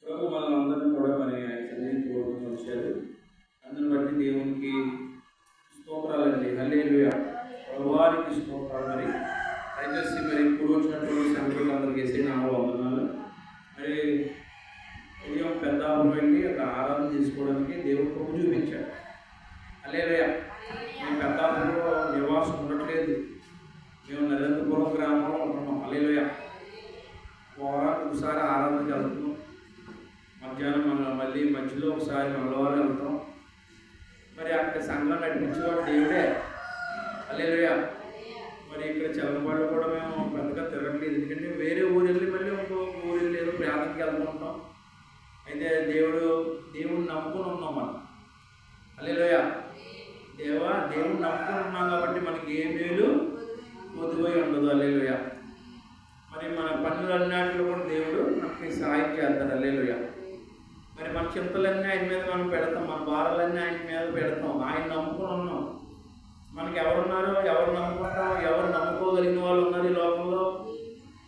ప్రభు మనల్ని కూడా మరి ఆయన సన్నిధికి తోడుకొని వచ్చారు. అందుని బట్టి దేవునికి స్తోత్రాలండి. హల్లెలూయా. ప్రభువారికి స్తోత్రాలు. మరి దయచేసి మరి ఇప్పుడు వచ్చినటువంటి సంఘులందరికీ వేసే నా వందనాలు. మరి ఉదయం పెద్ద వెళ్ళి అక్కడ ఆరాధన చేసుకోవడానికి దేవుడు కృప చూపించాడు. హల్లెలూయా. మేము పెద్దాపురంలో నివాసం ఉండట్లేదు, మేము నరేంద్రపురం గ్రామంలో ఉంటున్నాం. హల్లెలూయా. వారానికి ఒకసారి ఆరాధనకి వెళ్తున్నాం. మధ్యాహ్నం మళ్ళీ మధ్యలో ఒకసారి మంగళవారం వెళ్తాం. మరి అక్కడ సంఘం నడిపించేవాడు దేవుడే. హల్లెలూయా. మరి ఇక్కడ చల్లపాళ్ళు కూడా మేము పెద్దగా తిరగట్లేదు, ఎందుకంటే వేరే ఊరు వెళ్ళి మళ్ళీ ఇంకో ఊరు వెళ్ళి ఏదో ప్రాంతానికి వెళ్తుంటాం. అయితే దేవుడిని నమ్ముకుని ఉన్నాం మనం. హల్లెలూయా. దేవుడిని నమ్ముకుని ఉన్నాం కాబట్టి మనకి ఏ మేలు పొద్దుపోయి ఉండదు. హల్లెలూయా. మరి మన పనులన్నిటిలో కూడా దేవుడు మనకి సహాయం చేస్తాడు. హల్లెలూయా. మరి మన చింతలన్నీ ఆయన మీద మనం పెడతాం, మన భారాలన్నీ ఆయన మీద పెడతాం. ఆయన నమ్ముకుని ఉన్నాం. మనకి ఎవరున్నారో, ఎవరు నమ్ముకుంటాం, ఎవరు నమ్ముకోగలిగిన వాళ్ళు ఉన్నారు ఈ లోకంలో.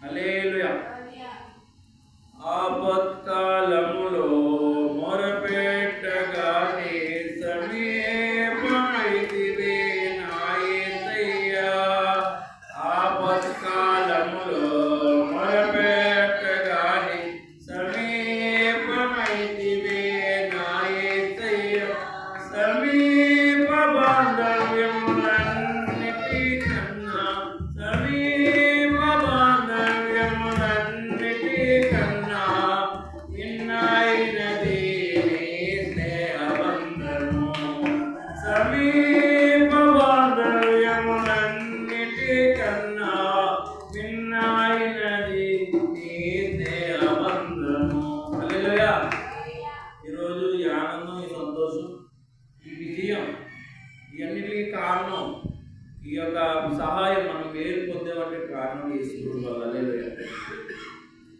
హల్లెలూయా. ఆపత్కాలములో మొరపెట్టగానే సమీపమైతివే నా యేసయ్యా. ఆపత్కాలములో మొరపెట్టగానే సమీపమైతివే నా యేసయ్యా. సమీప బాంధవ్యములన్నిటికన్నా, సమీప బాంధవ్యములన్నిటికన్నా మిన్నైనది నీ స్నేహబంధము. సమీప బాంధవ్యములన్నిటికన్నా మిన్నైనది నీ స్నేహబంధము. హల్లెలూయా. ఈరోజు ఈ ఆనందం, ఈ సంతోషం, ఈ విజయం, ఇవన్నిటికీ కారణం, ఈ యొక్క సహాయం మనం మేలు పొందేవంటే కారణం యేసుక్రీస్తు వల్ల. హల్లెలూయా.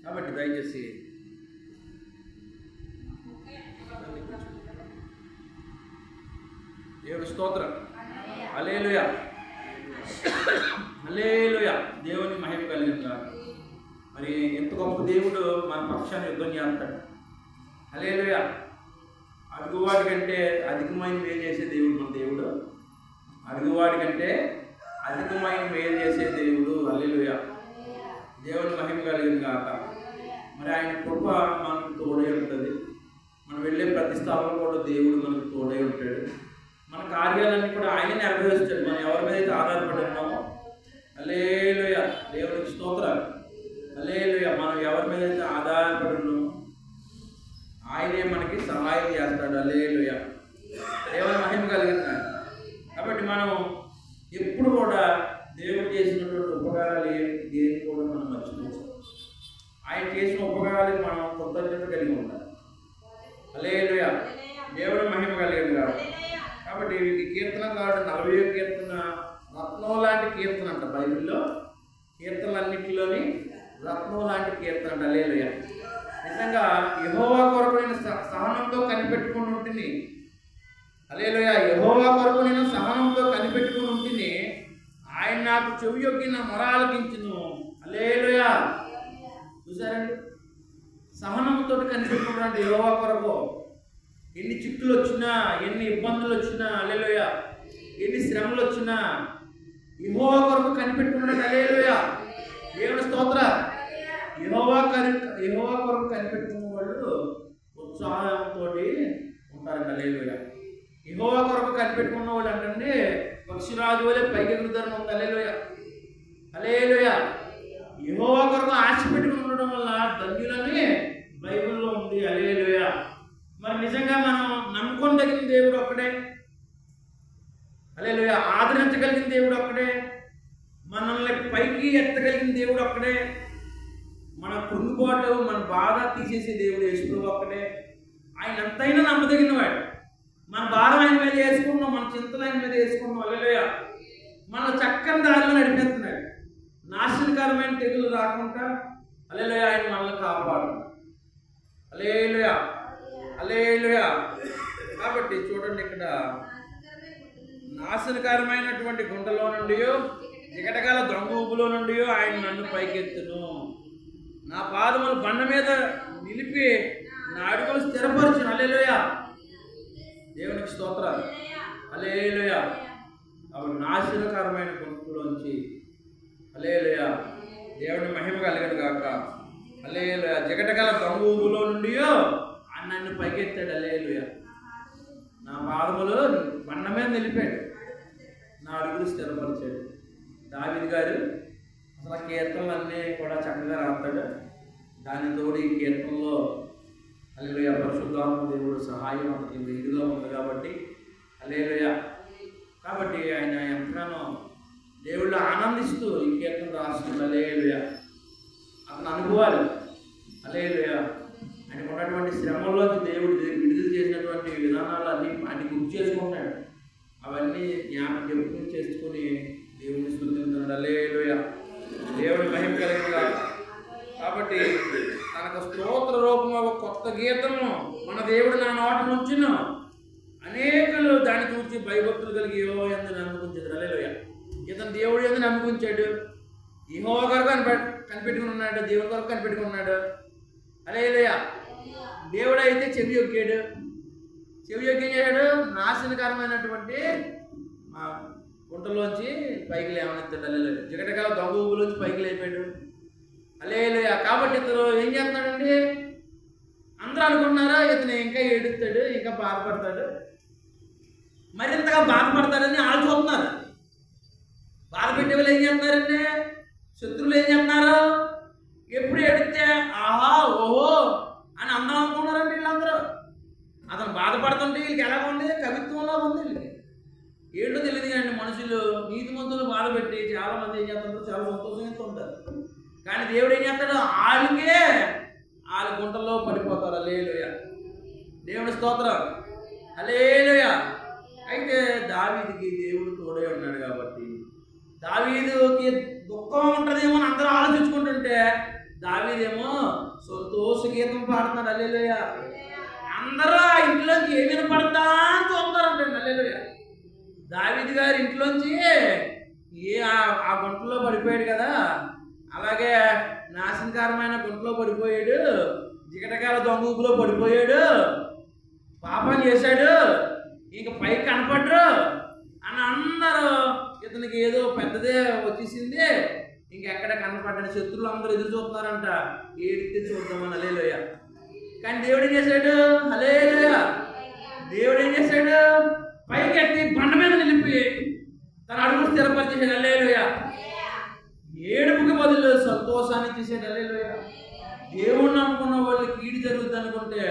కాబట్టి దయచేసి దేవుని స్తోత్రం. హల్లెలూయా. హల్లెలూయా. దేవుని మహిమ కలిగిందారు. మరి ఎంత గొప్ప దేవుడు మన పక్షాన్ని యుద్ధం చేస్తాడు. హల్లెలూయా. అడుగువాడి కంటే అధికమైన మేలు చేసే దేవుడు మన దేవుడు. అడుగువాడి కంటే అధికమైన మేలు చేసే దేవుడు. హల్లెలూయా. దేవుని మహిమ కలిగింది కాక. మరి ఆయన కృప మనకు తోడై ఉంటుంది. మనం వెళ్ళే ప్రతి స్థలంలో కూడా దేవుడు మనకు తోడై ఉంటాడు. మన కార్యాలన్నీ కూడా ఆయన నెరవేరుస్తాడు. మనం ఎవరి మీద అయితే ఆధారపడి ఉన్నామో. హల్లెలూయా. దేవునికి స్తోత్రాలు. హల్లెలూయా. మనం ఎవరి మీద అయితే ఆధారపడి ఉన్నామో ఆయనే మనకి సహాయం చేస్తాడు. హల్లెలూయా. దేవుని మహిమ కలిగింది. కాబట్టి మనం ఎప్పుడు కూడా దేవుడు చేసినటువంటి ఉపకారాలు దేని కూడా మనం మర్చిపోవచ్చు. ఆయన చేసిన ఉపకారాలకు మనం కృతజ్ఞత కలిగి ఉండాలి. హల్లెలూయా. దేవుని మహిమ కలిగింది కాబట్టి ఈ కీర్తనకారుడు 40వ కీర్తన రత్నం లాంటి కీర్తన అంట. బైబిల్లో కీర్తనలన్నింటిలోని రత్నం లాంటి కీర్తన అంట. హల్లెలూయా. నిజంగా యెహోవా కొరకు నేను సహనంతో కనిపెట్టుకుని ఉంటుంది. హల్లెలూయా. యెహోవా కొరకు నేను సహనంతో కనిపెట్టుకుని ఉంటుంది. ఆయన నాకు చెవియొగ్గి నా మొర ఆలకించును. హల్లెలూయా. చూసారండి, సహనంతో కనిపెట్టుకున్నాడు యెహోవా కొరకు. ఎన్ని చిక్కులు వచ్చినా, ఎన్ని ఇబ్బందులు వచ్చినా, హల్లెలూయా, ఎన్ని శ్రమలు వచ్చినా యెహోవా కొరకు కనిపెట్టుకున్నాడు. హల్లెలూయా. దేవుని స్తోత్ర. యెహోవా కొరకు కనిపెట్టుకున్న వాళ్ళు ఉత్సాహంతో ఉంటారు. హల్లెలూయా. యెహోవా కొరకు కనిపెట్టుకున్న వాళ్ళు అంటే పక్షిరాజు వలె పైకి ఎగురుతారని ఉంది. హల్లెలూయా. హల్లెలూయా. యెహోవా కొరకు ఆశ పెట్టుకుని ఉండడం వల్ల ధన్యులని బైబిల్లో ఉంది. హల్లెలూయా. మరి నిజంగా మనం నమ్ముకోదగిన దేవుడు ఒక్కడే. హల్లెలూయా. ఆదరించగలిగిన దేవుడు ఒక్కడే. మనల్ని పైకి ఎత్తగలిగిన దేవుడు ఒక్కడే. మన కృంగుబాటు, మన బాధ తీసేసే దేవుడు యేసుప్రభువు ఒక్కడే. ఆయన ఎంతైనా నమ్మదగిన వాడు. మన భారం ఆయన మీద వేసుకున్నాం, మన చింతలు ఆయన మీద వేసుకున్నాం. హల్లెలూయా. మన చక్కని దారిలో నడిపిస్తున్నాడు. నాశనకరమైన తెగులు రాకుండా హల్లెలూయా ఆయన మనల్ని కాపాడు. హల్లెలూయా. హల్లెలూయా. కాబట్టి చూడండి, ఇక్కడ నాశనకరమైనటువంటి గుంటలో నుండి, జిగటగల దొంగ ఊపులో నుండి ఆయన నన్ను పైకెత్తును. నా పాదములు బండ మీద నిలిపి నా అడుగులు స్థిరపరచు. హల్లెలూయా. దేవునికి స్తోత్రాలు. హల్లెలూయా. అవి నాశనకరమైన గుంపులోంచి హల్లెలూయా దేవుని మహిమ కలిగను గాక. హల్లెలూయా. జగటగల దొంగలో నుండి నన్ను పైకెత్తాడు. హల్లెలూయా. నా పాదములు బండ మీద నిలిపాడు, నా అడుగులు స్థిరపరిచాడు. దావీదు గారు అసలు కీర్తనలన్నీ కూడా చక్కగా రాస్తాడు. దాని తోడు ఈ కీర్తనలో హల్లెలూయా పరిశుద్ధాత్మ దేవుడు సహాయం అతనికి వెలుగుగా ఉంది కాబట్టి హల్లెలూయా. కాబట్టి ఆయన ఎంతగానో దేవుళ్ళు ఆనందిస్తూ ఈ కీర్తన రాస్తుంది. హల్లెలూయా. అతని అనుభవాలు హల్లెలూయా ఆయనకు ఉన్నటువంటి శ్రమల్లోకి దేవుడు విడుదల చేసినటువంటి విధానాలు అన్ని గుర్తు చేసుకుంటాడు. అవన్నీ జ్ఞాపకం చేసుకుని దేవుడిని స్తుతించాడు. హల్లెలూయా. దేవుడి మహిమ కలిగిన కాబట్టి తనకు స్తోత్ర రూపం ఒక కొత్త గీతము మన దేవుడు నా నోట నుంచును. అనేకులు దాన్ని చూసి భయభక్తులు కలిగి యెహోవా యందు నమ్ముకుంటాడు. హల్లెలూయా. ఇతను దేవుడు యందు నమ్ముకుంటాడు. యెహోవా కొరకు కనిపెట్టుకుని ఉన్నాడు, దేవుడి కొరకు కనిపెట్టుకుని ఉన్నాడు. హల్లెలూయా. దేవుడు అయితే చెవి యొక్కాడు. చెవి యొక్కేం చేశాడు? నాశనకరమైనటువంటి గుంటలోంచి పైకి లేవనెత్తాడు. హల్లెలూయా. జిగటగల దొంగ ఊబులోంచి పైకి లేపాడు. హల్లెలూయా. కాబట్టి ఇతను ఏం చేస్తున్నాడండి? అందరూ అనుకుంటున్నారా ఇతను ఇంకా ఏడుస్తాడు, ఇంకా బాధపడతాడు, మరింతగా బాధపడతాడని వాళ్ళు చూస్తున్నారు. బాధ పెట్టే వాళ్ళు ఏం చేస్తున్నారండి? శత్రువులు ఏం చేస్తున్నారు? ఎప్పుడు ఏడిస్తే ఆహా ఓహో అని అందరం అనుకున్నారండి వీళ్ళందరూ. అతను బాధపడుతుంటే వీళ్ళకి ఎలా ఉంది? కవిత్వంలా ఉంది వీళ్ళకి. ఏంటో తెలియదు కానీ మనుషులు నీతిమంతులు బాధ పెట్టి చాలా మంది ఏం చేస్తుంటారు? చాలా సంతోషంగా ఉంటారు. కానీ దేవుడు ఏం చేస్తాడు? వాళ్ళ గుంటల్లో పడిపోతారు. హల్లెలూయా. దేవుని స్తోత్రం. హల్లెలూయా. అయితే దావీదుకి దేవుడు తోడే ఉన్నాడు కాబట్టి దావీదుకి దుఃఖం ఉంటుందేమో అని అందరూ ఆలోచించుకుంటుంటే దావీదేమో సంతోష గీతం పాడుతున్నాడు. హల్లెలూయా. అందరూ ఆ ఇంట్లోంచి ఏమి వినపడతా అని చూస్తారంటే హల్లెలూయా. దావీదు గారి ఇంట్లోంచి ఆ గుంటలో పడిపోయాడు కదా, అలాగే నాశనకరమైన గుంటలో పడిపోయాడు, జిగటకాల దొంగ ఊపులో పడిపోయాడు, పాపం చేశాడు, ఇంక పైకి కనపడ్రు అని అందరూ ఇతనికి ఏదో పెద్దదే వచ్చేసింది, ఇంకెక్కడ కనపడ్డాడు, శత్రువులు అందరూ ఎదురు చూస్తున్నారంట, ఏడితే చూద్దామని. హల్లెలూయా. కానీ దేవుడు ఏం చేశాడు? హల్లెలూయా. దేవుడు ఏం చేశాడు? పైకి ఎత్తి బండ మీద నిలిపి తన అడుగులు స్థిరపరిచేసాడు. హల్లెలూయా. ఏడుపుకి బదులు సంతోషాన్ని తీసేది. హల్లెలూయా. దేవుడు నమ్ముకున్న వాళ్ళు కీడు జరుగుతుంది అనుకుంటే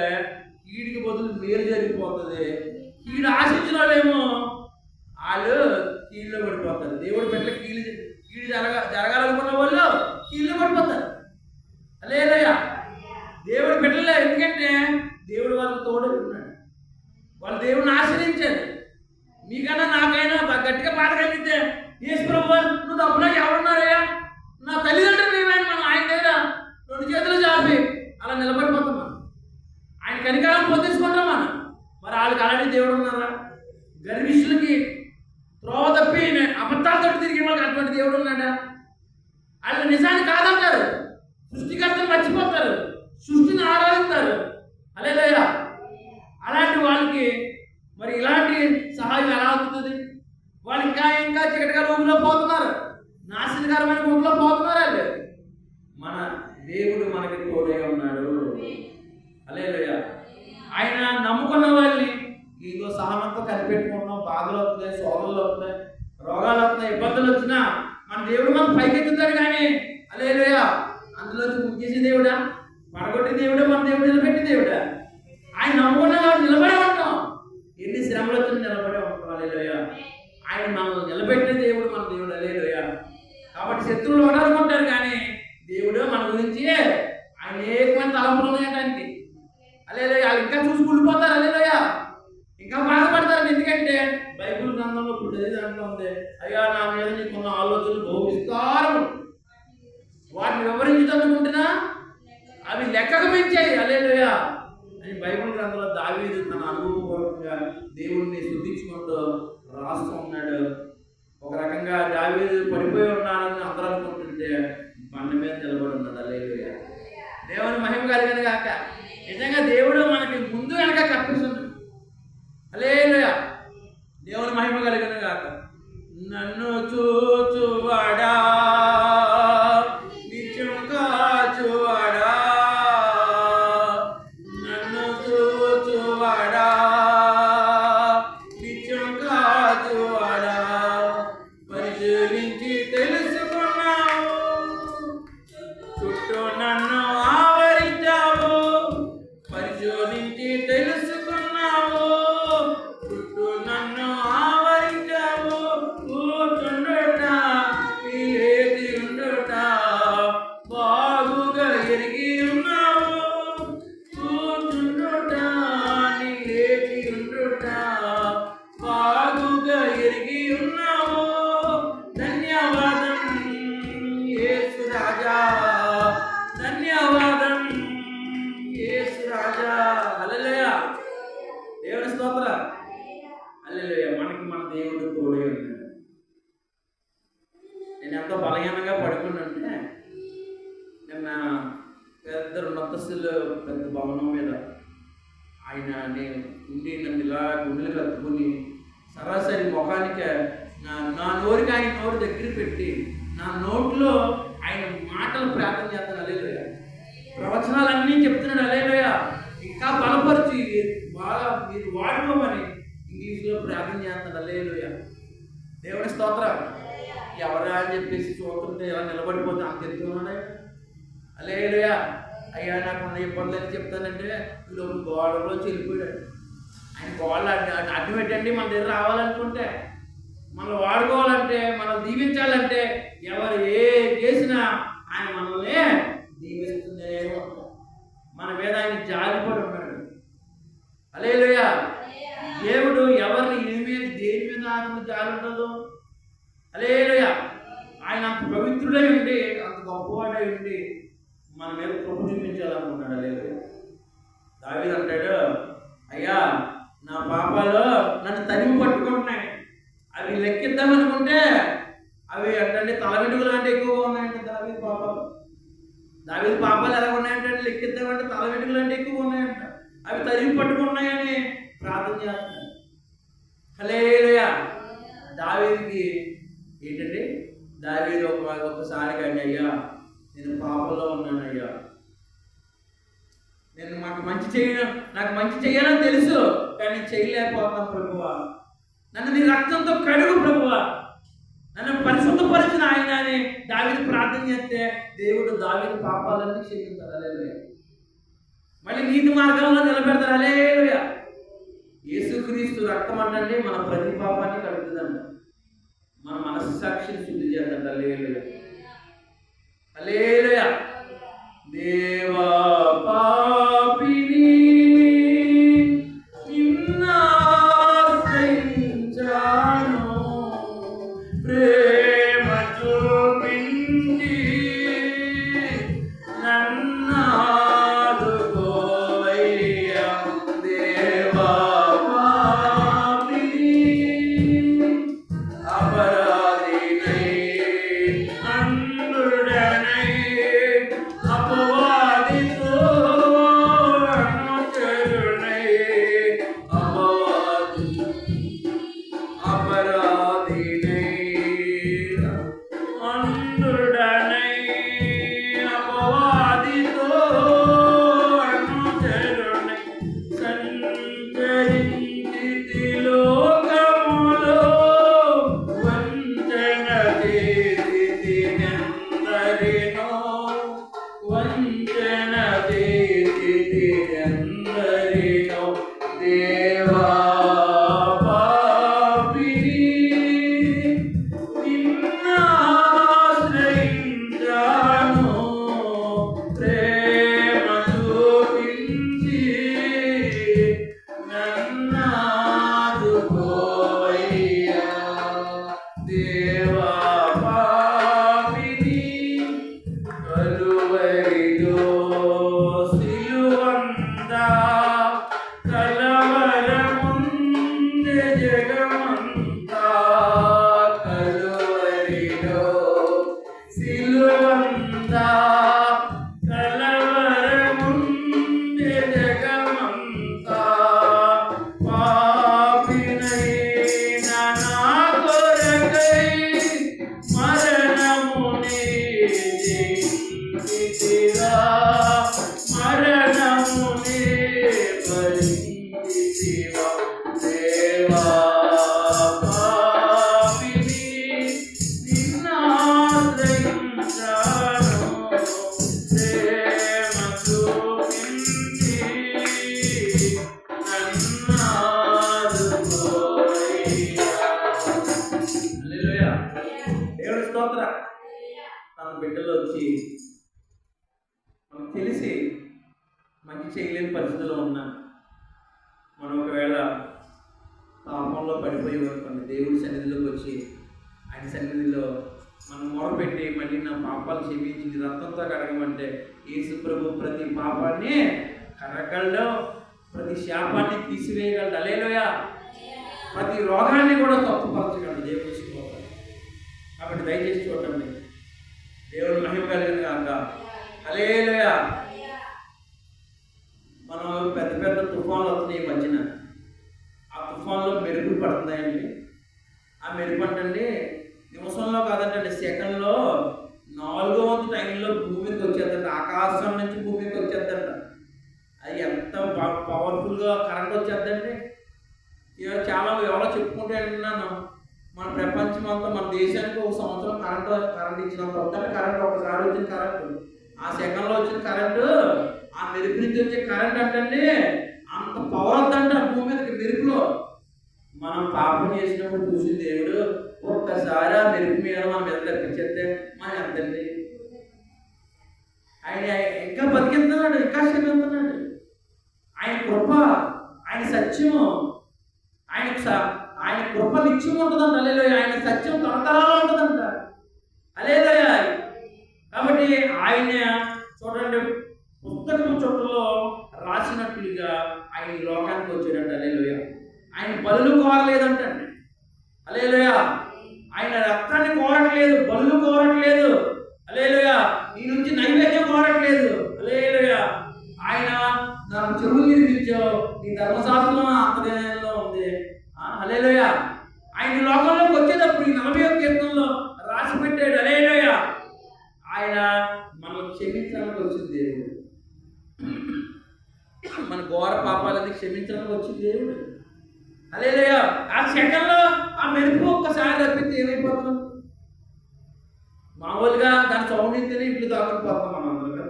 కీడికి బదులు మేలు జరిగిపోతుంది. కీడు ఆశించిన వాళ్ళేమో వాళ్ళు కీళ్ళలో పడిపోతారు. దేవుడు పెట్టల కీడు జరగాలనుకున్న వాళ్ళు కీళ్ళలో పడిపోతారు. హల్లెలూయా. దేవుడు పెట్టలే, ఎందుకంటే దేవుడు వాళ్ళకి తోడు ఉన్నాడు. వాళ్ళు దేవుడిని ఆశ్రయించారు. మీకన్నా నాకైనా గట్టిగా బాధ కలిగితే యేసు ప్రభువా నువ్వు తప్పునా ఎవరున్నారయ్యా, నా తల్లిదండ్రులు ఏమైనా మనం ఆయన దగ్గర రెండు చేతులు చాపి అలా నిలబడిపోతాం. మనం ఆయన కనికాలను పొందించుకుంటాం. మరి వాళ్ళకి అలాంటి దేవుడు ఉన్నారా? గర్విష్ఠులకి త్రోవ తప్పి అబద్ధాలతో తిరిగి వాళ్ళకి అటువంటి దేవుడు ఉన్నాడా? వాళ్ళు నిజాన్ని కాదంటారు, సృష్టికర్తను మర్చిపోతారు, సృష్టిని ఆరాధిస్తారు. హల్లెలూయా. అలాంటి వాళ్ళకి మరి ఇలాంటి సహాయం ఎలా అవుతుంది? వాళ్ళు ఇంకా చీకటిగా రూపులో పోతున్నారు, నాశనకరమైన గుంపులో పోతున్నారు. వాళ్ళు మన దేవుడు మనకి తోడే ఉన్నాడు. హల్లెలూయా. ఆయన నమ్ముకున్న వాళ్ళని ఏదో సహనంతో కనిపెట్టుకుంటున్నాం. బాధలు వస్తున్నాయి, శోధనలు వస్తున్నాయి, రోగాలు వస్తున్నాయి, ఇబ్బందులు వచ్చినా మన దేవుడు మనం పైకెత్తుతాడు. కానీ హల్లెలూయా అందులోంచి ముఖ్యేసే దేవుడా, పడగొట్టే దేవుడా, మన దేవుడు నిలబెట్టే దేవుడా. ఆయన నమ్ముకున్న వాళ్ళు నిలబడే ఉంటాం. ఎన్ని శ్రమలు వచ్చి నిలబడే ఉంటాం. హల్లెలూయా. ఆయన మనల్ని నిలబెట్టే దేవుడు మన దేవుడు. హల్లెలూయా. కాబట్టి శత్రువులు వడాలనుకుంటారు కానీ దేవుడు మన గురించి ఆయన ఏకమైన తలంపులు ఉన్నాయటానికి. హల్లెలూయా. వాళ్ళు ఇంకా చూసి కూలిపోతారు. హల్లెలూయా. ఇంకా బాధపడతారు. ఎందుకంటే బైబిల్ గ్రంథంలో ఇప్పుడు చదివే దాంట్లో ఉంది, అయ్యా నా మీద నీకున్న ఆలోచనలు బహు విస్తారము, వాటిని వివరించుకుంటున్నా అవి లెక్కకు మించాయి. హల్లెలూయా అని బైబిల్ గ్రంథంలో దావీదు తన అనుభవపూర్వకంగా దేవుడిని స్తుతించుకుంటూ రాస్తూ ఉన్నాడు. ఒక రకంగా దావీదు పడిపోయి ఉన్నాడని అందరూ అనుకుంటుంటే బండ మీద నిలబడి ఉన్నాడు. హల్లెలూయా. దేవుని మహిమ కలిగిన గాక. నిజంగా దేవుడు మనకి ముందు వెనక కప్పిస్తున్నాడు. హల్లెలూయా, దేవుని మహిమ కలిగిన గాక. నన్ను చూచువాడా, నిత్యం కాచువాడా, నన్ను చూచువాడా, నిత్యం కాచువాడా, పరిశీలించి తెలుసుకున్నావు, చుట్టూ నన్ను ఆవరించావు, పరిశోధించి తెలుసుకున్నావు, చుట్టూ నన్ను ఆవరించావు, కూర్చుండుట లేచి ఉండుట బాగుగా ఎరిగి ఉన్నావు, కూర్చుండుట లేచి ఉండుట బాగుగా ఎరిగి ఉన్నావు. ధన్యవాదం యేసు రాజా, ధన్యవాదం యేసు రాజా. హల్లెలూయా, దేవుని స్తోత్రం. హల్లెలూయా, మనకి మన దేవుడు తోడే ఉన్నాడు. నేను ఎంతో బలహీనంగా పడుకున్నానంటే నిన్న పెద్ద ఉన్నతస్తులు పెద్ద భవనం మీద ఆయన నేను ఉండి నన్ను ఇలా గుండెలు కట్టుకుని సరాసరి ముఖానికి నా నోరుకి ఆయన నోరు దగ్గర పెట్టి నా నోట్లో ఆయన మాటలు ప్రార్థన చేస్తాను. హల్లెలూయా, ప్రవచనాలన్నీ చెప్తున్నాడు. హల్లెలూయా, ఇంకా బలపరిచి బాగా మీరు వాడుకోమని ఇంగ్లీష్లో ప్రార్థన చేస్తాడు. హల్లెలూయా, దేవుని స్తోత్రం. ఎవరా అని చెప్పేసి చూస్తుంటే ఇలా నిలబడిపోతే అంత ఎత్తున్నాడే. హల్లెలూయా, అయ్యా నాకున్న ఇబ్బందులు అని చెప్తానంటే ఈలోపు గోడలో చెల్లిపోయాడు. ఆయన గోడలు అడ్డు పెట్టండి. మన దగ్గర రావాలనుకుంటే, మనం వాడుకోవాలంటే, మనం దీవించాలంటే ఎవరు ఏ చేసినా ఆయన మనల్ని దీవిస్తూనే ఉంటాం. మన మీద ఆయన జాలిపడి ఉన్నాడు. హల్లెలూయా, దేవుడు ఎవరిని దేని మీద ఆయన జాలి ఉండదు. హల్లెలూయా, ఆయన అంత పవిత్రుడై ఉండి అంత గొప్పవాడై ఉండి మన మీద కృప చూపించాలనుకున్నాడు. హల్లెలూయా, దావీదు అంటాడు, అయ్యా నా పాపాలు నన్ను తరిమి పట్టుకుంటున్నాయి, అవి లెక్కిద్దామనుకుంటే అవి అంటే తల వెంట్రుకలు అంటే ఎక్కువగా ఉన్నాయంటే దావీదు పాపాలు. దావీదు పాపాలు ఎలా ఉన్నాయంటే లెక్కిద్దామంటే తల వెంట్రుకలు అంటే ఎక్కువగా ఉన్నాయంట. అవి తరిమి పట్టుకున్నాయని ప్రార్థన చేస్తున్నాడు. హల్లెలూయా, దావీదుకి ఏంటంటే దావీదు ఒకసారి కానీ అయ్యా నేను పాపంలో ఉన్నానయ్యా, నేను నాకు మంచి చేయాలని తెలుసు కానీ చేయలేకపోతున్నాను ప్రభువా, నన్ను నీ రక్తంతో కడుగు ప్రభువా, నన్ను పరిశుద్ధపరిచిన ఆయన అని దావీదు ప్రార్థన చేస్తే దేవుడు దావీదు పాపాలన్నీ క్షమిస్తాడు. హల్లెలూయా, మళ్ళీ నీతి మార్గంలో నిలబెడతారు. హల్లెలూయా, యేసుక్రీస్తు రక్తం అంటే మన ప్రతి పాపాన్ని కడుగుతుందంట, మన మనస్సాక్షిని శుద్ధి చేద్దంట. హల్లెలూయా, హల్లెలూయా. దేవా పాపిని నిన్నాశ్రయించాను, ప్రేమ చూపించి నన్నాదుకోవయ్యా. దేవా పాపిని అపరాధినై అంధుడనై అపవాదితో అనుచరునై అపరాధినై అంధుడనై అపవాదితో అనుచరునై సంచరించితి లోకములో వంచన చేసితినెందరినో, వంచన చేసితినెందరినో. దేవా పాపిని నిన్నాశ్రయించాను, ప్రేమ చూపించి నన్నాదుకోవయ్యా. దేవా పాపిని కలువరిలో సిలువందా చేయలేని పరిస్థితిలో ఉన్నా మనం ఒకవేళ పాపంలో పడిపోయి అనుకోండి, దేవుడి సన్నిధిలోకి వచ్చి ఆయన సన్నిధిలో మనం మొరపెట్టి మళ్ళీ నా పాపాలు క్షమించి రక్తంతో కడగమంటే యేసు ప్రభు ప్రతి పాపాన్ని కడగలడు, ప్రతి శాపాన్ని తీసివేయగలడు. హల్లెలూయా. ప్రతి రోగాన్ని కూడా తప్పుపరచగలడు దేవుడి స్తోత్రం. కాబట్టి దయచేసి చూడండి, దేవుని మహిమ కలిగిన కాక. హల్లెలూయా. మనం పెద్ద పెద్ద తుఫాన్లు వస్తున్నాయి ఈ మధ్యన. ఆ తుఫాన్లో మెరుపులు పడుతున్నాయండి. ఆ మెరుపు అంటండి నిమిషంలో కాదంటే సెకండ్లో 4వ టైంలో భూమి మీదకి వచ్చేద్దంట. ఆకాశం నుంచి భూమి మీదకి వచ్చేద్దంట. అది ఎంత పవర్ఫుల్గా కరెంట్ వచ్చేద్దండి. చాలా ఎవరో చెప్పుకుంటే అంటున్నాను, మన ప్రపంచం అంతా మన దేశానికి ఒక సంవత్సరం కరెంట్ ఇచ్చినంత ఒకసారి కరెంట్ ఒకసారి వచ్చిన కరెంటు, ఆ సెకండ్లో వచ్చిన కరెంటు, ఆ మెరుపు నుంచి వచ్చే కరెంట్ అంటండి అంత పవర్ వద్దంట భూమి మీదకి మెరుపులో. మనం పాపం చేసినప్పుడు చూసి దేవుడు ఒక్కసారి ఆ మెరుపు మీద మన మీద తెప్పించేస్తే మనం ఎంతండి. ఆయన ఇంకా బతికిస్తున్నాడు, ఇంకా క్షమిస్తున్నాడు. ఆయన కృప, ఆయన సత్యము, ఆయన కృప నిత్యం ఉంటుందంట. హల్లెలూయా. ఆయన సత్యం తరతరాలు ఉంటుందంట. హల్లెలూయా. కాబట్టి ఆయన చూడండి, పుస్తకం చుట్టలో రాసినట్లుగా ఆయన ఈ లోకానికి వచ్చాడంట. హల్లెలూయా. ఆయన బలులు కోరలేదంటండి. హల్లెలూయా. ఆయన రక్తాన్ని కోరట్లేదు, బలులు కోరట్లేదు. హల్లెలూయా. నీ నుంచి నైవేద్యం కోరట్లేదు. హల్లెలూయా. ఆయన నాకు చెరువులు నిర్మించావు, నీ ధర్మశాస్త్రం అంతర్యంలో ఉంది. హల్లెలూయా. ఆయన లోకంలోకి వచ్చేటప్పుడు ఈ 41 కీర్తనలో రాసి పెట్టాడు. హల్లెలూయా. ఆయన మనం క్షమించడానికి వచ్చింది దేవుడు. మన ఘోర పాపాలని క్షమించడానికి వచ్చింది దేవుడు. హల్లెలూయా. ఆ సెకండ్లో ఆ మెరుపు ఒక్కసారి తప్పితే ఏమైపోతాం? మామూలుగా దాని సౌండ్ ఇస్తేనే ఇంట్లో దాక్కుపోతాం. మనం అందరూ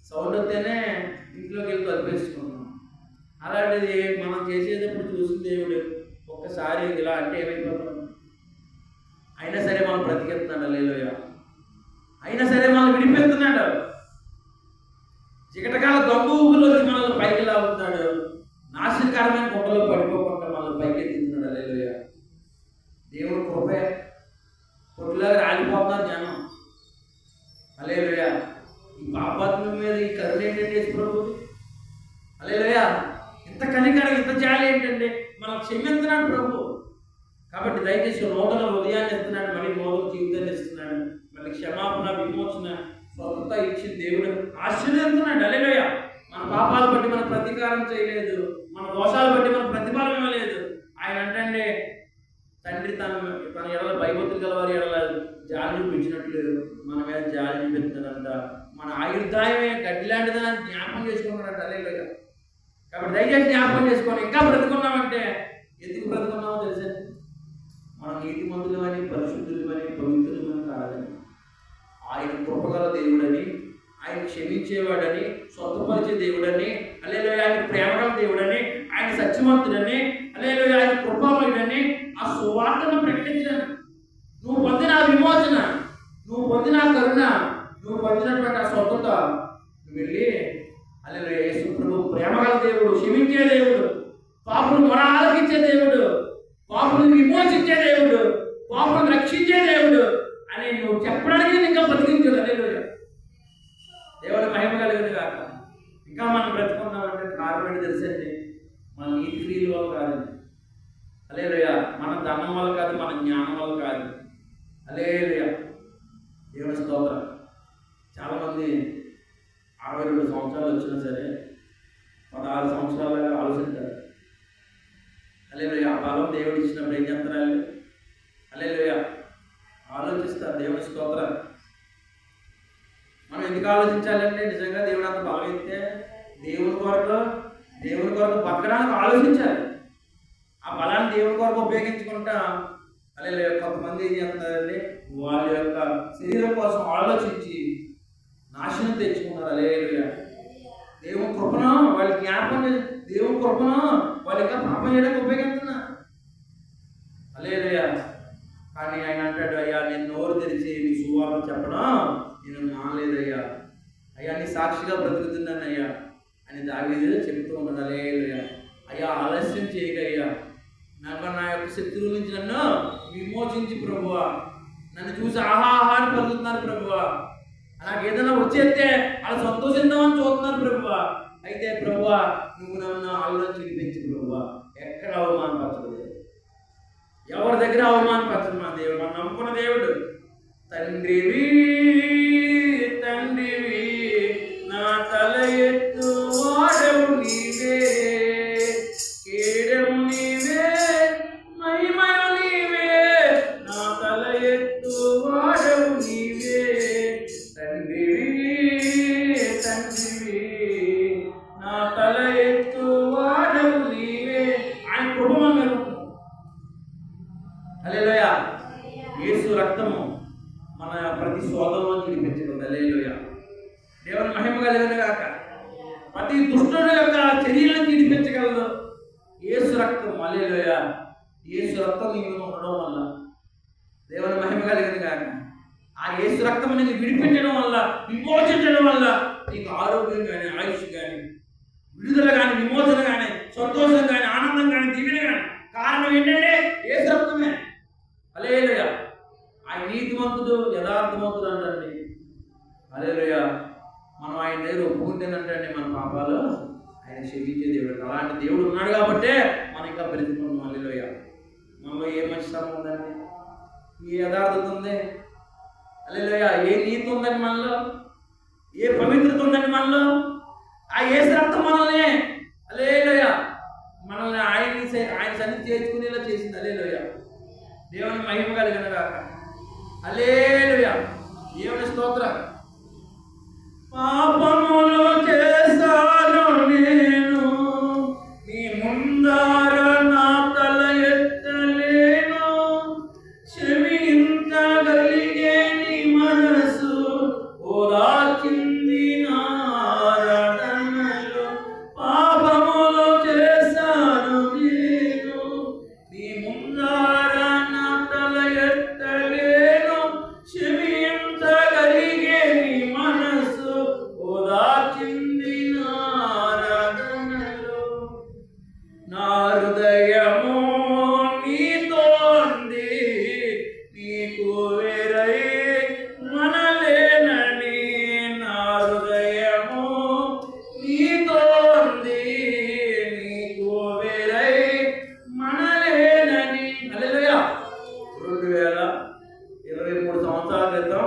సౌండ్ వస్తేనే ఇంట్లోకి వెళ్ళి తప్పించుకుంటాం. అలాంటిది మనం చేసేటప్పుడు చూసిన దేవుడు ఒక్కసారి ఇలా అంటే ఏమైపోతాం? అయినా సరే మనం బ్రతికెత్తున్నాడు. హల్లెలూయా. అయినా సరే మనం విడిపెడుతున్నాడు. చికటకాల దొంగ ఊపులో వచ్చి మనల్ని పైకి లాగుతున్నాడు. నాశనకరమైన గుంటలో పడిపోకుండా మనల్ని పైకి ఎత్తుతున్నాడు. హల్లెలూయా. దేవుడు కృపే. కొట్టులాగా రాలిపోతున్నారు జనం. హల్లెలూయా. ఈ పాపాత్మ మీద ఈ కరుణ ఏంటంటే ప్రభు. హల్లెలూయా. ఇంత కనికరం, ఇంత జాలి ఏంటంటే మనం క్షమిస్తున్నాడు ప్రభు. కాబట్టి దయచేసి నూతన హృదయాన్ని ఇస్తున్నాడు, మళ్ళీ నూతన జీవితాన్ని ఇస్తున్నాడు, మళ్ళీ క్షమాపణ, విమోచన, స్వస్థత ఇచ్చి దేవుడు ఆశీర్వదిస్తున్నాడు. హల్లెలూయా. మన పాపాలు బట్టి మనం ప్రతీకారం చేయలేదు, మన దోషాలు బట్టి మనం ప్రతిఫలం ఇవ్వలేదు. ఆయన అంటే తండ్రి తన ఎడల భయభక్తులు గలవారి ఎడల జాలి చూపించినట్లు మన మీద జాలి చూపిస్తున్నాడంట. మన ఆయుర్దాయమే గడ్డి లాంటిదని జ్ఞాపకం చేసుకున్నాడంట. హల్లెలూయా. కాబట్టి దయచేసి జ్ఞాపకం చేసుకొని ఇంకా బ్రతుకున్నామంటే ఎందుకు బ్రతుకున్నామో తెలుసండి, మనం నీతిమంతులు అని, పరిశుద్ధులు అని, పవిత్రులు అని కాదని, ఆయన కృపగల దేవుడని, ఆయన క్షమించేవాడని, స్వస్థపరిచే దేవుడని, హల్లెలూయా, ఆయన ప్రేమగల దేవుడని, ఆయన సత్యవంతుడని, హల్లెలూయా, ఆయన కృపామయుడని ఆ సువార్తను ప్రకటించాను. నువ్వు పొందిన ఆ విమోచన, నువ్వు పొందిన ఆ కరుణ, నువ్వు పొందినటువంటి ఆ స్వస్థత నువ్వు వెళ్ళి హల్లెలూయా, యేసు ప్రభు ప్రేమగల దేవుడు, క్షమించే దేవుడు, పాపులు మొర ఆలకించే దేవుడు, పాపులను విమోచించే దేవుడు, పాపులను రక్షించే దేవుడు అని నువ్వు చెప్పడానికి ఇంకా బతికించాడు. హల్లెలూయా. దేవుని మహిమ కలిగింది కాక. ఇంకా మనం బ్రతుకున్నామంటే కారణం ఏంటి తెలుసండి, మన నీతి క్రియల వల్ల కాదండి. హల్లెలూయా. మన ధనం వల్ల కాదు, మన జ్ఞానం వల్ల కాదు. హల్లెలూయా. దేవుని స్తోత్రం. చాలామంది 62 సంవత్సరాలు వచ్చినా సరే 16 సంవత్సరాలుగా ఆలోచిస్తారు. హల్లెలూయా. ఆ బలం దేవుడు ఇచ్చినప్పుడు ఏం చేస్తారు? హల్లెలూయా. ఆలోచిస్తారు. దేవుని స్తోత్రం. మనం ఎందుకు ఆలోచించాలంటే నిజంగా దేవుడు అంత బలం ఇస్తే దేవుని కొరకు బతకడానికి ఆలోచించాలి. ఆ బలాన్ని దేవుని కొరకు ఉపయోగించుకుంటా. హల్లెలూయా. కొంతమంది ఏం చేస్తారంటే వాళ్ళ యొక్క శరీరం కోసం ఆలోచించి నాశనం తెచ్చుకున్నారు. హల్లెలూయా. దేవుని కృపను వాళ్ళు దేవుని కృపను వాళ్ళు ఇంకా పాపం చేయడానికి ఉపయోగిస్తున్నారు. హల్లెలూయా. కానీ ఆయన అంటాడు, అయ్యా నేను నోరు తెరిచి నీ సువార్త చెప్పడం నేను మానలేదయ్యా, అయ్యా నీ సాక్షిగా బ్రతుకుతున్నాను అయ్యా అని దావీదు దావీదు చెప్తూ ఉన్నాడు. హల్లెలూయా. అయ్యా ఆలస్యం చేయకయ్యా, నా యొక్క శత్రువుల నుంచి నన్ను విమోచించి ప్రభువా, నన్ను చూసి ఆహాహా అని పలుకుతున్నారు ప్రభువా, నాకు ఏదైనా వచ్చేస్తే వాళ్ళు సంతోషిద్దామని చూస్తున్నారు ప్రభువా. అయితే ప్రభువా నువ్వు నన్ను ఆలోచన చిరిపించు ప్రభువా, ఎక్కడ అవమానపరచలేదు, ఎవరి దగ్గర అవమానపరచదు మా దేవుడు, మనం నమ్ముకున్న దేవుడు. తండ్రివి తండ్రివి నా తల ఎత్తు వాడవు నీవే, కేడము నీవే మహిమయు నీవే, నా తల ఎత్తు వాడవు నీవే, తండ్రివి తండ్రివి నా తల ఎత్తు వాడవు నీవే. ఆయన కృప మీద. హల్లెలూయా. యేసు రక్తము మన ప్రతి శోధనలో విడిపించడం. హల్లెలూయా. దేవుని మహిమ కలుగును గాక. ప్రతి దుష్టుడు యొక్క చర్యలను విడిపించగలదు యేసు రక్తం. హల్లెలూయా. యేసు రక్తం నీలో ఉండడం వల్ల దేవుని మహిమ కలుగును గాక. ఆ యేసు రక్తం నీకు విడిపించడం వల్ల, విమోచించడం వల్ల నీకు ఆరోగ్యం కానీ, ఆయుష్ కానీ, విడుదల కానీ, విమోచన కానీ, సంతోషం కానీ, ఆనందం కానీ, దీవెన కానీ. కారణం ఏంటంటే యేసు రక్తమే. హల్లెలూయా. ఆయన నీతిమంతుడు, యథార్థవంతుడు అంటండి. హల్లెలూయా. మనం ఆయన దగ్గర ఒప్పుకుంటేనంటే మన పాపాలు ఆయన క్షమించే దేవుడు. అలాంటి దేవుడు ఉన్నాడు కాబట్టే మనం ఇంకా బ్రతుకున్నాం. హల్లెలూయా. మనలో ఏ మంచితనం ఉందండి, ఏ యథార్థత ఉంది, హల్లెలూయా, ఏ నీతి ఉందండి మనలో, ఏ పవిత్రత ఉందండి మనలో. ఆ యేసు రక్తం మనల్ని హల్లెలూయా మనల్ని ఆయన సన్నిధి చేర్చుకునేలా చేసింది. హల్లెలూయా. దేవుని మహిమ కలిగిన గాక. హల్లెలూయా. దేవుని స్తోత్రం. పాపములు చేశాను నేను, నీ ముందర నా తల ఎత్తలేను, క్షమించగలిగే నీ మనసు ఓదార్చింది నా ఆరాధనలో. పాపములు చేశాను నేను, నీ ముందర నా తల ఎత్తలేను, క్షమించగలిగే నీ మనసు ఓదార్చింది నా ఆరాధనలో. నా హృదయము నీతో ఉంది, నీకు వేరై మనలేనని. నా హృదయము నీతో ఉంది, నీకు వేరై మనలేనని. హల్లెలూయా. 2023 సంవత్సరాల క్రితం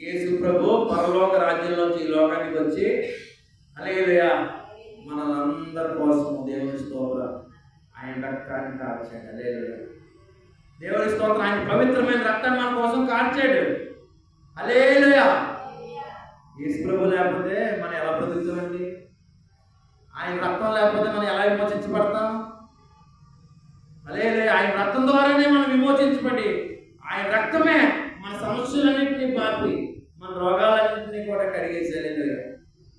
యేసు ప్రభు పరలోక రాజ్యంలోంచి ఈ లోకానికి వచ్చి హల్లెలూయా మనందరి కోసం దేవుని స్తోత్రం ఆయన రక్తాన్ని కార్చాడు. హల్లెలూయా. దేవుని స్తోత్రం. ఆయన పవిత్రమైన రక్తాన్ని మన కోసం కార్చాడు. హల్లెలూయా. యేసు ప్రభు లేకపోతే మనం ఎలా బ్రతుకుతామండి? ఆయన రక్తం లేకపోతే మనం ఎలా విమోచించబడతాం? హల్లెలూయా. ఆయన రక్తం ద్వారానే మనం విమోచించబడి, ఆయన రక్తమే మన సమస్యలన్నింటినీ బాపి, మన రోగాలన్నింటినీ కూడా కడిగేసి హల్లెలూయా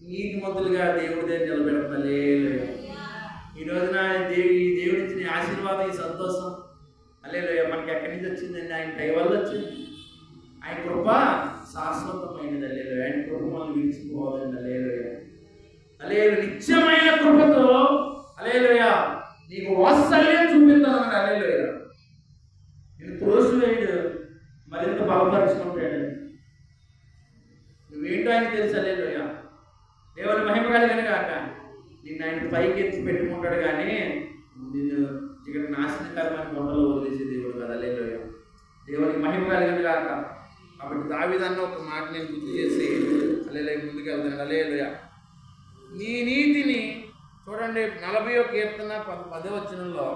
నీతిమంతులుగా దేవుడి దగ్గర నిలబెడతాం. హల్లెలూయా. ఈ రోజున ఈ దేవుడి ఇచ్చిన ఆశీర్వాదం, ఈ సంతోషం హల్లెలూయా మనకి ఎక్కడి నుంచి వచ్చిందండి? ఆయన దయ వల్ల వచ్చింది. ఆయన కృప శాశ్వతమైనది. హల్లెలూయా. ఆయన కృప మనం విడిచిపోవాలండి. హల్లెలూయా. హల్లెలూయా. నిత్యమైన కృపతో హల్లెలూయా నీకు వాత్సల్యం చూపిస్తాను. హల్లెలూయా. నేను త్రోసివేయుడు మరింత బలపరుచుకుంటాడు. నువ్వేంటో ఆయన తెలుసు. హల్లెలూయా. దేవుని మహిమ కలిగిన గాక. నిన్ను ఆయన పైకి ఎత్తి పెట్టుకుంటాడు కానీ నిన్ను ఇక్కడ నాశనకరమైన కొండలో వదిలేసే దేవుడు కదా. హల్లెలూయా. దేవునికి మహిమ కలిగిన గాక. కాబట్టి దావీదన్న ఒక మాట నేను గుర్తు చేసి హల్లెలూయా ముందుకు వెళ్తాను. హల్లెలూయా. నీ నీతిని చూడండి. 40వ కీర్తన 10వ వచనంలో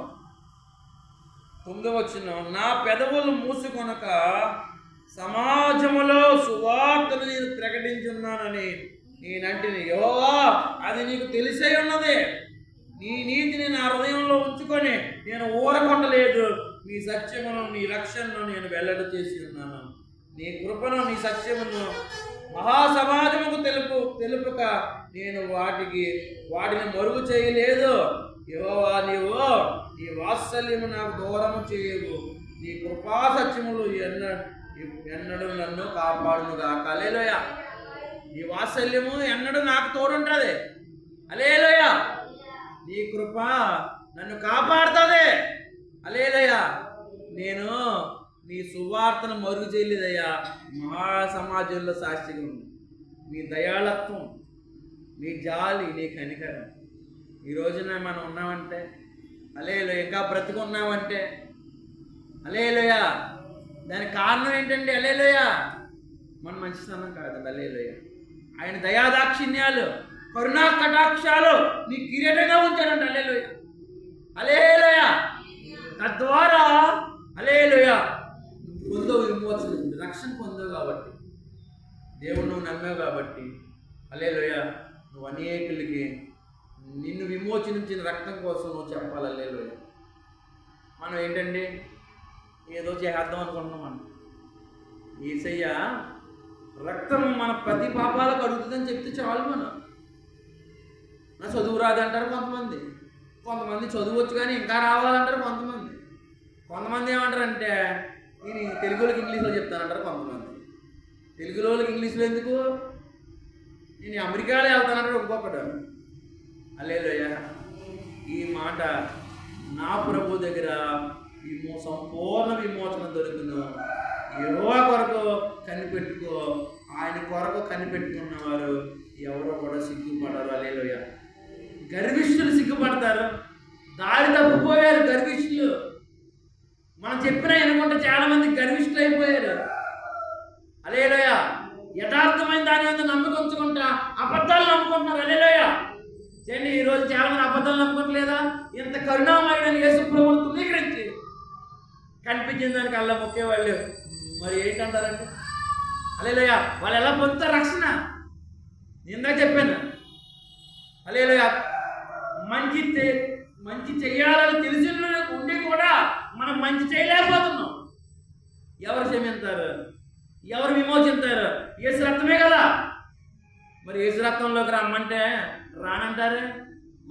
9వ వచనం, నా పెదవులు మూసుకొనక సమాజములో సువార్తను నేను ప్రకటించున్నానని నేనంటిని. యెహోవా అది నీకు తెలిసే ఉన్నది. నీ నీతిని నా హృదయంలో ఉంచుకొని నేను ఊరకొండలేదు. నీ సత్యమును, నీ రక్షణను నేను వెల్లడి చేసి ఉన్నాను. నీ కృపను, నీ సత్యమును మహాసమాజముకు తెలుపుక నేను వాటిని మరుగు చేయలేదు. యెహోవా నీవు నీ వాత్సల్యము నాకు దూరము చేయవు. నీ కృపా సత్యములు ఎన్నడూ నన్ను కాపాడును గాక. హల్లెలూయా. నీ వాత్సల్యము ఎన్నడూ నాకు తోడుంటుంది. హల్లెలూయా. నీ కృప నన్ను కాపాడుతుంది. హల్లెలూయా. నేను నీ సువార్తను మరుగు చేయలేదయ్యా. మహాసమాజంలో సాక్షిగా ఉంది నీ దయాళత్వం, నీ జాలి, నీ కనికరం. ఈ రోజున మనం ఉన్నామంటే హల్లెలూయా, ఇంకా బ్రతికున్నామంటే హల్లెలూయా. దానికి కారణం ఏంటండి? హల్లెలూయా. మన మంచితనం కాదండి. హల్లెలూయా. ఆయన దయాదాక్షిణ్యాలు, కరుణా కటాక్షాలు నీ కిరీటంగా ఉంచాడంట. హల్లెలూయా. హల్లెలూయా. తద్వారా హల్లెలూయా పొందవు విమోచన, రక్షణ పొందవు కాబట్టి, దేవుడు నువ్వు నమ్మావు కాబట్టి హల్లెలూయా. నువ్వు అనేకులకి నిన్ను విమోచించిన రక్తం కోసం నువ్వు చెప్పాలి. హల్లెలూయా. మనం ఏంటండి ఏదో చేద్దాం అనుకుంటున్నాం. మనం యేసయ్య రక్తం మన ప్రతి పాపాలకు అడుగుతుందని చెప్తే చాలు. మనం నా చదువు రాదంటారు కొంతమంది, కొంతమంది చదువు వచ్చు కానీ ఇంకా రావాలంటారు కొంతమంది. కొంతమంది ఏమంటారంటే నేను తెలుగులోకి ఇంగ్లీష్లో చెప్తానంటారు కొంతమంది. తెలుగులోకి ఇంగ్లీష్లో ఎందుకు, నేను అమెరికాలో వెళ్తానంటారు ఇంకొకటి. హల్లెలూయా. ఈ మాట నా ప్రభు దగ్గర సంపూర్ణ విమోచన దొరుకును. యెహోవా కొరకు కనిపెట్టుకో. ఆయన కొరకు కనిపెట్టుకున్నవారు ఎవరో కూడా సిగ్గుపడరు. హల్లెలూయా. గర్విష్ఠులు సిగ్గుపడతారు. దారి తప్పిపోయారు గర్విష్ఠులు. మనం చెప్పినా వినకుండా చాలా మంది గర్విష్ఠులు అయిపోయారు. హల్లెలూయా. యథార్థమైన దాని మీద నమ్మకం ఉంచుకుంటా అబద్ధాలు నమ్ముకుంటున్నారు. హల్లెలూయా. చేయండి. ఈరోజు చాలా మంది అబద్ధాలు నమ్ముకోవట్లేదా? ఇంత కరుణామయుడైన యేసు ప్రభువును తునీకరించి కనిపించిన దానికి అల్లా మొక్కే వాళ్ళు మరి ఏంటంటారంటే హల్లెలూయా. వాళ్ళు ఎలా పొందుతారు రక్షణ? ఇందాక చెప్పాను. హల్లెలూయా. మంచి చెయ్యాలని తెలిసిన ఉండి కూడా మనం మంచి చేయలేకపోతున్నాం. ఎవరు క్షమిస్తారు? ఎవరు విమోచిస్తారు? యేసు రక్తమే కదా. మరి యేసు రక్తంలోకి రమ్మంటే రానంటారు.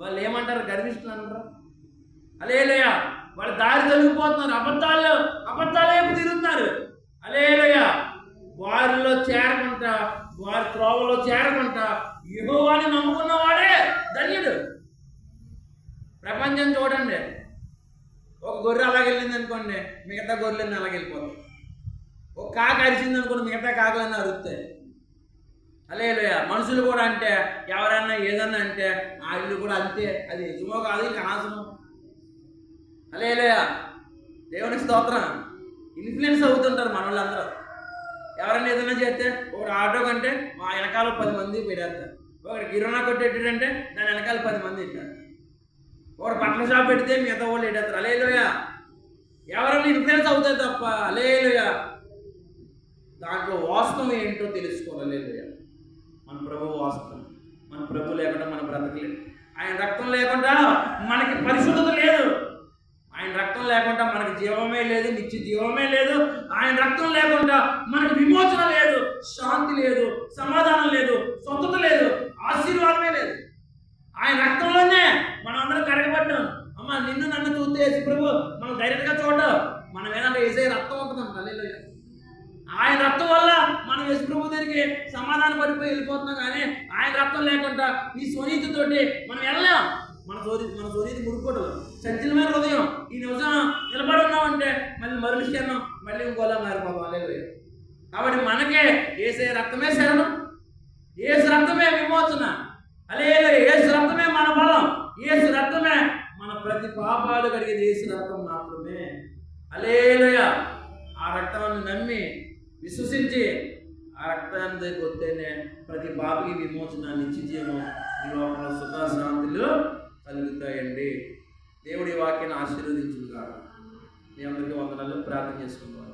వాళ్ళు ఏమంటారు? గర్విష్ఠులు అంటారు. హల్లెలూయా. వాళ్ళు దారి తొలగిపోతున్నారు. అబద్ధాలు వైపు తిరుగుతున్నారు. హల్లెలూయా. వారిలో చేరకుండా, వారి త్రోవలో చేరకుండా యెహోవాని నమ్ముకున్న వాడే ధన్యుడు. ప్రపంచం చూడండి. ఒక గొర్రె అలాగెళ్ళింది అనుకోండి, మిగతా గొర్రెలన్నీ అలాగెళ్ళిపోతాయి. ఒక కాక అరిచింది అనుకోండి, మిగతా కాకలన్నీ అరుస్తాయి. హల్లెలూయా. మనుషులు కూడా అంటే ఎవరన్నా ఏదన్నా అంటే ఆ ఇల్లు కూడా అంతే. అది నిజమో కాదు, ఇంకా అనవసరం. హల్లెలూయా. దేవుని స్తోత్రం. ఇన్ఫ్లుయెన్స్ అవుతుంటారు మన వాళ్ళందరూ. ఎవరైనా ఏదైనా చేస్తే ఒకటి ఆటో కంటే మా వెనకాల 10 మంది పెట్టేస్తారు. ఒకటి కిరాణా కొట్టేటంటే దాని వెనకాల 10 మంది పెట్టారు. ఒకటి బట్టల షాప్ పెడితే మిగతా వాళ్ళు పెట్టేస్తారు. హల్లెలూయా. ఎవరైనా ఇన్ఫ్లుయెన్స్ అవుతాయి తప్ప హల్లెలూయా దాంట్లో వాస్తవం ఏంటో తెలుసుకోవాలి. హల్లెలూయా. మన ప్రభు వాస్తవం. మన ప్రభు లేకుండా మన బ్రతకలేదు. ఆయన రక్తం లేకుండా మనకి పరిశుద్ధత లేదు. ఆయన రక్తం లేకుండా మనకి జీవమే లేదు, నిత్య జీవమే లేదు. ఆయన రక్తం లేకుండా మనకి విమోచన లేదు, శాంతి లేదు, సమాధానం లేదు, స్వస్థత లేదు, ఆశీర్వాదమే లేదు. ఆయన రక్తంలోనే మనం అందరం కడగబడ్డాం. అమ్మ నిన్ను నన్ను చూస్తే యేసు ప్రభు మనం డైరెక్ట్గా చూడడం. మనం ఏదంటే యేసయ్య రక్తం ఉంటుందంట. హల్లెలూయా. ఆయన రక్తం వల్ల మనం యేసు ప్రభు దగ్గరికి సమాధానం పడిపోయి వెళ్ళిపోతున్నాం. కానీ ఆయన రక్తం లేకుండా నీ స్వనీతితోటి మనం వెళ్ళలేం. మన స్వనీతి మురుకోవడం, చంచలమైన హృదయం, ఈ నిమిషం నిలబడి ఉన్నామంటే మళ్ళీ మరుక్షణం మళ్ళీ ఇంకోలా మారిపోతాం. హల్లెలూయా. కాబట్టి మనకే యేసయ్య రక్తమే శరణం, యేసు రక్తమే విమోచన. హల్లెలూయా. యేసు రక్తమే మన బలం, యేసు రక్తమే మన ప్రతి పాపాలు కడిగేది యేసు రక్తం మాత్రమే. హల్లెలూయా. ఆ రక్తాన్ని నమ్మి విశ్వసించి ఆ రక్తాన్ని దగ్గరికి వస్తేనే ప్రతి పాపికి విమోచన, నిత్య జీవం, ఈ లోకంలో సుఖ శాంతులు కలుగుతాయండి. దేవుడి వాక్యాన్ని ఆశీర్వదించుగాక. మీ అందరికీ వందనాలు. ప్రార్థన చేసుకుంటాం.